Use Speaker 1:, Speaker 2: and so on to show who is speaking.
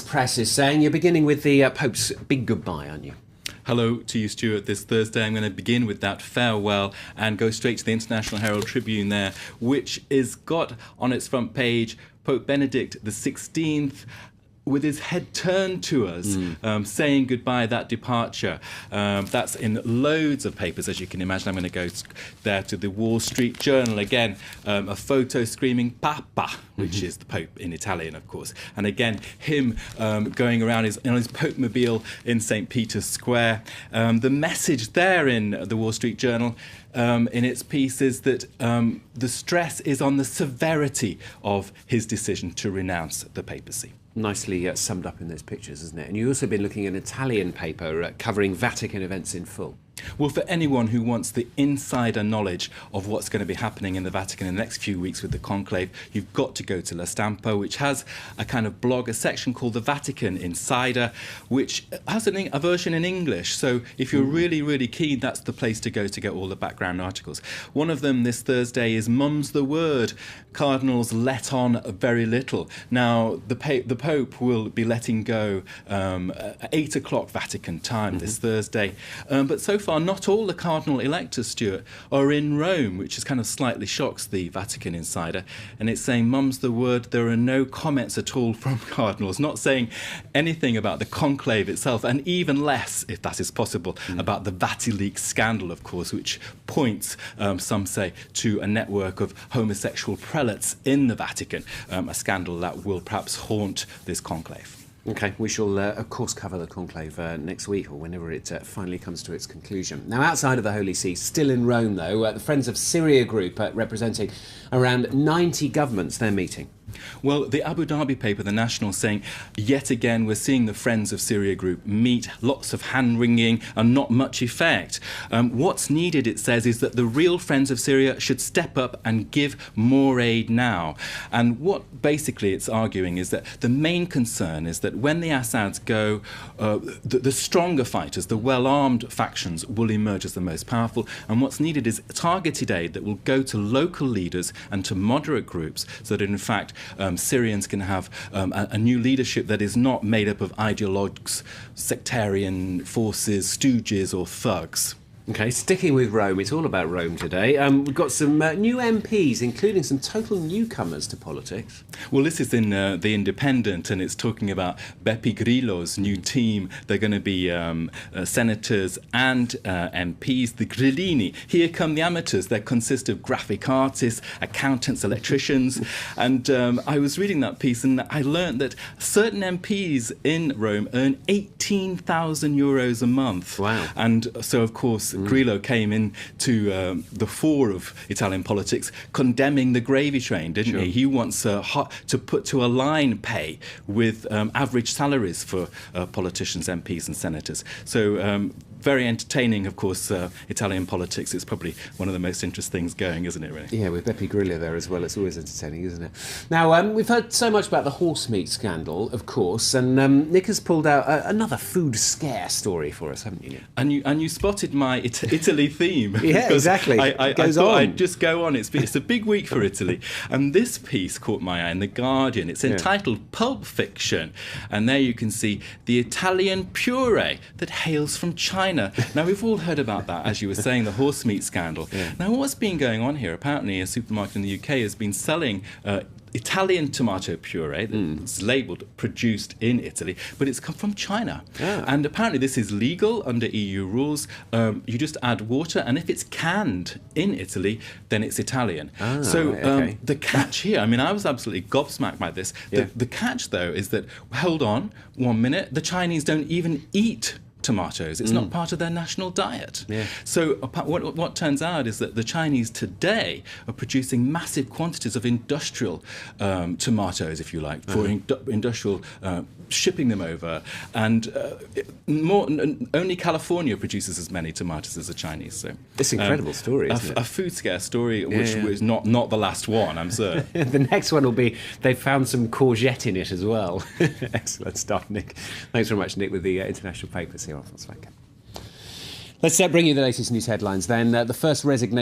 Speaker 1: Press is saying you're beginning with the Pope's big goodbye, aren't you?
Speaker 2: Hello to you, Stuart. This Thursday I'm going to begin with that farewell and go straight to the International Herald Tribune there, which is got on its front page Pope Benedict XVI with his head turned to us, saying goodbye, that departure. That's in loads of papers, as you can imagine. I'm going to go there to the Wall Street Journal again, a photo screaming Papa, which is the Pope in Italian, of course. And again, him going around on his Pope-mobile in St. Peter's Square. The message there in the Wall Street Journal in its piece is that the stress is on the severity of his decision to renounce the papacy.
Speaker 1: Nicely summed up in those pictures, isn't it? And you've also been looking at an Italian paper covering Vatican events in full.
Speaker 2: Well, for anyone who wants the insider knowledge of what's going to be happening in the Vatican in the next few weeks with the conclave, you've got to go to Stampa, which has a kind of blog, a section called the Vatican Insider, which has a version in English. So if you're really, really keen, that's the place to go to get all the background articles. One of them this Thursday is Mum's the Word. Cardinals let on very little. Now, the Pope will be letting go at 8 o'clock Vatican time this Thursday. But so far, not all the cardinal electors, Stuart, are in Rome, which is kind of slightly shocks the Vatican Insider. And it's saying, Mum's the word, there are no comments at all from cardinals, not saying anything about the conclave itself, and even less, if that is possible, about the Vatileaks scandal, of course, which points, some say, to a network of homosexual prelates in the Vatican, a scandal that will perhaps haunt this conclave.
Speaker 1: OK, we shall, of course, cover the conclave next week or whenever it finally comes to its conclusion. Now, outside of the Holy See, still in Rome, though, the Friends of Syria group representing around 90 governments, they're meeting.
Speaker 2: Well, the Abu Dhabi paper, The National, saying, yet again, we're seeing the Friends of Syria group meet, lots of hand-wringing and not much effect. What's needed, it says, is that the real Friends of Syria should step up and give more aid now. And what basically it's arguing is that the main concern is that when the Assads go, the stronger fighters, the well-armed factions, will emerge as the most powerful. And what's needed is targeted aid that will go to local leaders and to moderate groups so that, in fact, Syrians can have a new leadership that is not made up of ideologues, sectarian forces, stooges or thugs.
Speaker 1: OK, sticking with Rome, it's all about Rome today. We've got some new MPs, including some total newcomers to politics.
Speaker 2: Well, this is in The Independent, and it's talking about Beppe Grillo's new team. They're going to be senators and MPs, the Grillini. Here come the amateurs. They consist of graphic artists, accountants, electricians. And I was reading that piece, and I learned that certain MPs in Rome earn €18,000 a month.
Speaker 1: Wow.
Speaker 2: And so, of course, Grillo came into the fore of Italian politics, condemning the gravy train, didn't he? He wants to align pay with average salaries for politicians, MPs and senators. So very entertaining, of course, Italian politics. It's probably one of the most interesting things going, isn't it, really?
Speaker 1: Yeah, with Beppe Grillo there as well, it's always entertaining, isn't it? Now, we've heard so much about the horse meat scandal, of course, and Nick has pulled out another food scare story for us, haven't you, Nick?
Speaker 2: And you spotted my Italy theme.
Speaker 1: Yeah, exactly.
Speaker 2: I thought I'd just go on. It's a big week for Italy. And this piece caught my eye in The Guardian. It's entitled Pulp Fiction. And there you can see the Italian puree that hails from China. Now, we've all heard about that, as you were saying, the horse meat scandal. Yeah. Now, what's been going on here? Apparently, a supermarket in the UK has been selling Italian tomato puree that's labelled produced in Italy, but it's come from China. Yeah. And apparently this is legal under EU rules. You just add water, and if it's canned in Italy, then it's Italian. The catch here, I mean, I was absolutely gobsmacked by this. The catch, though, is that, hold on, 1 minute, the Chinese don't even eat tomatoes. It's not part of their national diet. Yeah. So what turns out is that the Chinese today are producing massive quantities of industrial tomatoes, if you like, for industrial shipping them over. And only California produces as many tomatoes as the Chinese. So
Speaker 1: it's an incredible story, isn't it?
Speaker 2: A food scare story, which was not the last one, I'm certain.
Speaker 1: The next one will be they've found some courgette in it as well. Excellent stuff, Nick. Thanks very much, Nick, with the international papers here on Volkswagen. Let's bring you the latest news headlines then. The first resignation